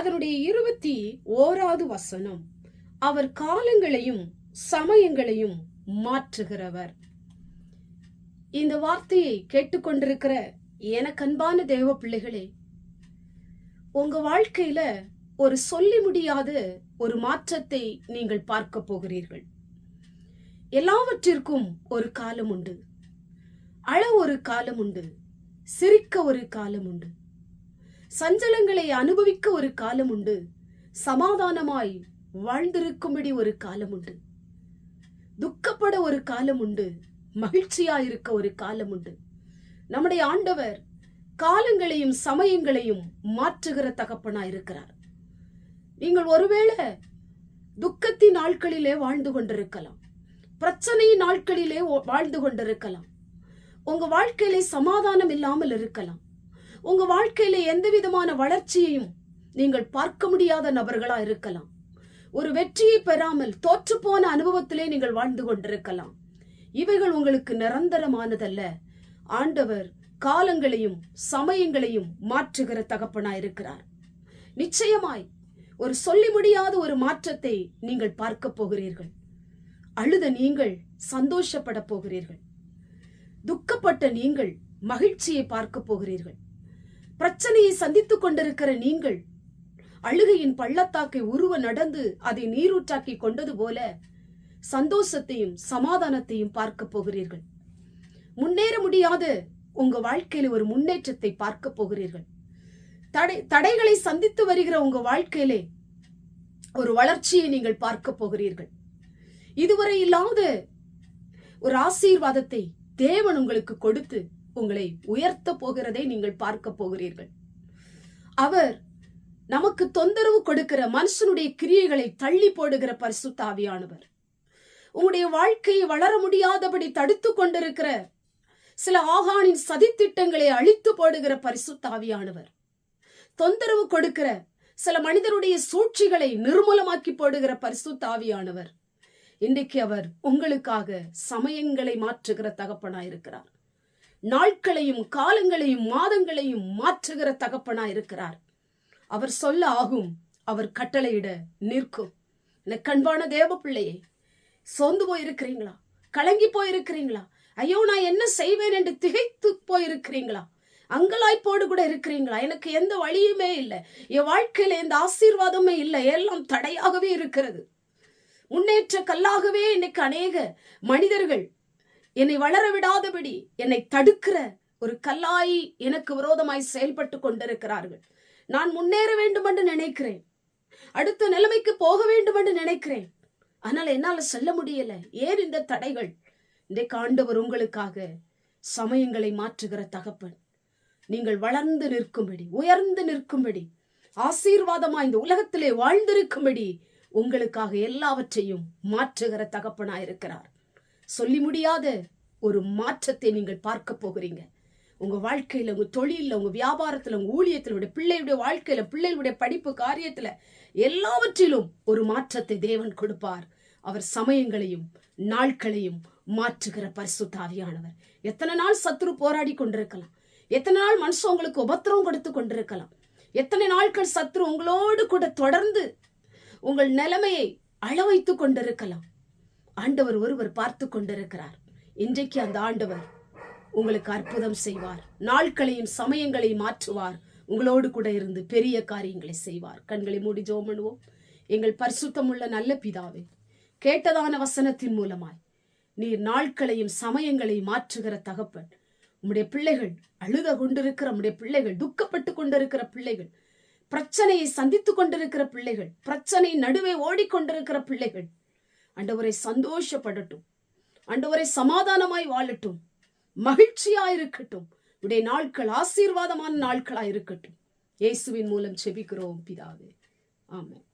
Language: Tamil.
அதனுடைய 21வது வசனம், அவர் காலங்களையும் சமயங்களையும் மாற்றுகிறவர். இந்த வார்த்தையை கேட்டுக்கொண்டிருக்கிற எனக்கு அன்பான தேவ பிள்ளைகளே, உங்க வாழ்க்கையில ஒரு சொல்லி முடியாத ஒரு மாற்றத்தை நீங்கள் பார்க்க போகிறீர்கள். எல்லாவற்றிற்கும் ஒரு காலம் உண்டு. அழ ஒரு காலம் உண்டு, சிரிக்க ஒரு காலம் உண்டு, சஞ்சலங்களை அனுபவிக்க ஒரு காலம் உண்டு, சமாதானமாய் வாழ்ந்திருக்கும்படி ஒரு காலம் உண்டு, துக்கப்பட ஒரு காலம் உண்டு, மகிழ்ச்சியாயிருக்க ஒரு காலம் உண்டு. நம்முடைய ஆண்டவர் காலங்களையும் சமயங்களையும் மாற்றுகிற தகப்பனாயிருக்கிறார். நீங்கள் ஒருவேளை துக்கத்தின் நாட்களிலே வாழ்ந்து கொண்டிருக்கலாம், பிரச்சனை நாட்களிலே வாழ்ந்து கொண்டிருக்கலாம், உங்க வாழ்க்கையிலே சமாதானம் இல்லாமல் இருக்கலாம், உங்க வாழ்க்கையில எந்த விதமான வளர்ச்சியையும் நீங்கள் பார்க்க முடியாத நபர்களா இருக்கலாம், ஒரு வெற்றியை பெறாமல் தோற்று போன அனுபவத்திலே நீங்கள் வாழ்ந்து கொண்டிருக்கலாம். இவைகள் உங்களுக்கு நிரந்தரமானதல்ல. ஆண்டவர் காலங்களையும் சமயங்களையும் மாற்றுகிற தகப்பனாயிருக்கிறார். நிச்சயமாய் ஒரு சொல்லி முடியாத ஒரு மாற்றத்தை நீங்கள் பார்க்க போகிறீர்கள். அழுத நீங்கள் சந்தோஷப்பட போகிறீர்கள். துக்கப்பட்ட நீங்கள் மகிழ்ச்சியை பார்க்க போகிறீர்கள். பிரச்சனையை சந்தித்துக் கொண்டிருக்கிற நீங்கள் அழுகையின் பள்ளத்தாக்கை உருவ நடந்து அதை நீரூற்றாக்கி கொண்டது போல சந்தோஷத்தையும் சமாதானத்தையும் பார்க்க போகிறீர்கள். முன்னேற முடியாத உங்க வாழ்க்கையில ஒரு முன்னேற்றத்தை பார்க்க போகிறீர்கள். தடைகளை சந்தித்து வருகிற உங்க வாழ்க்கையிலே ஒரு வளர்ச்சியை நீங்கள் பார்க்க போகிறீர்கள். இதுவரை இல்லாத ஒரு ஆசீர்வாதத்தை தேவன் உங்களுக்கு கொடுத்து உங்களை உயர்த்த போகிறதை நீங்கள் பார்க்க போகிறீர்கள். அவர் நமக்கு தொந்தரவு கொடுக்கிற மனுஷனுடைய கிரியைகளை தள்ளி போடுகிற பரிசுத்த ஆவியானவர். உங்களுடைய வாழ்க்கையை வளர முடியாதபடி தடுத்து கொண்டிருக்கிற சில ஆகானின் சதித்திட்டங்களை அழித்து போடுகிற பரிசுத்த ஆவியானவர். தொந்தரவு கொடுக்கிற சில மனிதருடைய சூழ்ச்சிகளை நிர்மூலமாக்கி போடுகிற பரிசுத்த ஆவியானவர். இன்றைக்கு அவர் உங்களுக்காக சமயங்களை மாற்றுகிற தகப்பனாயிருக்கிறார். நாட்களையும் காலங்களையும் மாதங்களையும் மாற்றுகிற தகப்பனாயிருக்கிறார். அவர் சொல்ல ஆகும், அவர் கட்டளையிட நிற்கும். எனக்கு அன்பான தேவ பிள்ளையே, சோர்ந்து போயிருக்கிறீங்களா? கலங்கி போயிருக்கிறீங்களா? ஐயோ நான் என்ன செய்வேன் என்று திகைத்து போயிருக்கிறீங்களா? அங்கலாய்ப்போடு கூட இருக்கிறீங்களா? எனக்கு எந்த வழியுமே இல்லை, என் வாழ்க்கையில எந்த ஆசீர்வாதமே இல்லை, எல்லாம் தடையாகவே இருக்கிறது, முன்னேற்ற கல்லாகவே இன்னைக்கு அநேக மனிதர்கள் என்னை வளர விடாதபடி என்னை தடுக்கிற ஒரு கல்லாய் எனக்கு விரோதமாய் செயல்பட்டு கொண்டிருக்கிறார்கள். நான் முன்னேற வேண்டும் என்று நினைக்கிறேன், அடுத்த நிலைமைக்கு போக வேண்டும் என்று நினைக்கிறேன், ஆனால் என்னால செல்ல முடியல. ஏன் இந்த தடைகள்? இன்றைக்கு ஆண்டவர் உங்களுக்காக சமயங்களை மாற்றுகிற தகப்பன். நீங்கள் வளர்ந்து நிற்கும்படி, உயர்ந்து நிற்கும்படி, ஆசீர்வாதமா இந்த உலகத்திலே வாழ்ந்திருக்கும்படி உங்களுக்காக எல்லாவற்றையும் மாற்றுகிற தகப்பனாயிருக்கிறார். சொல்லி முடியாத ஒரு மாற்றத்தை நீங்கள் பார்க்க போகிறீங்க. உங்க வாழ்க்கையில, உங்க தொழில, உங்க வியாபாரத்துல, உங்க ஊழியத்துல, பிள்ளையுடைய வாழ்க்கையில, பிள்ளைகளுடைய படிப்பு காரியத்துல, எல்லாவற்றிலும் ஒரு மாற்றத்தை தேவன் கொடுப்பார். அவர் சமயங்களையும் நாட்களையும் மாற்றுகிற பரிசுத்த ஆவியானவர். எத்தனை நாள் சத்துரு போராடி கொண்டிருக்கலாம், எத்தனை நாள் மனுஷன் உங்களுக்கு உபத்திரவம் கொடுத்து கொண்டிருக்கலாம், எத்தனை நாட்கள் சத்துரு உங்களோடு கூட தொடர்ந்து உங்கள் நிலைமையை அழ வைத்து கொண்டிருக்கலாம். ஆண்டவர் ஒருவர் பார்த்து கொண்டிருக்கிறார். இன்றைக்கு அந்த ஆண்டவர் உங்களுக்கு அற்புதம் செய்வார். நாட்களையும் சமயங்களையும் மாற்றுவார். உங்களோடு கூட இருந்து பெரிய காரியங்களை செய்வார். கண்களை மூடி ஜெபம் பண்ணுவோம். எங்கள் பரிசுத்தமுள்ள நல்ல பிதாவே, கேட்டதான வசனத்தின் மூலமாய் நீர் நாட்களையும் சமயங்களையும் மாற்றுகிற தகப்பன். உம்முடைய பிள்ளைகள் அழுத கொண்டிருக்கிற உம்முடைய பிள்ளைகள், துக்கப்பட்டு கொண்டிருக்கிற பிள்ளைகள், பிரச்சனையை சந்தித்துக் கொண்டிருக்கிற பிள்ளைகள், பிரச்சனை நடுவே ஓடிக்கொண்டிருக்கிற பிள்ளைகள், ஆண்டவரை சந்தோஷப்படட்டும், ஆண்டவரை சமாதானமாய் வாழட்டும், மகிழ்ச்சியாயிருக்கட்டும். உடைய நாட்கள் ஆசீர்வாதமான நாட்களாயிருக்கட்டும். இயேசுவின் மூலம் செபிக்கிறோம் பிதாவே, ஆமென்.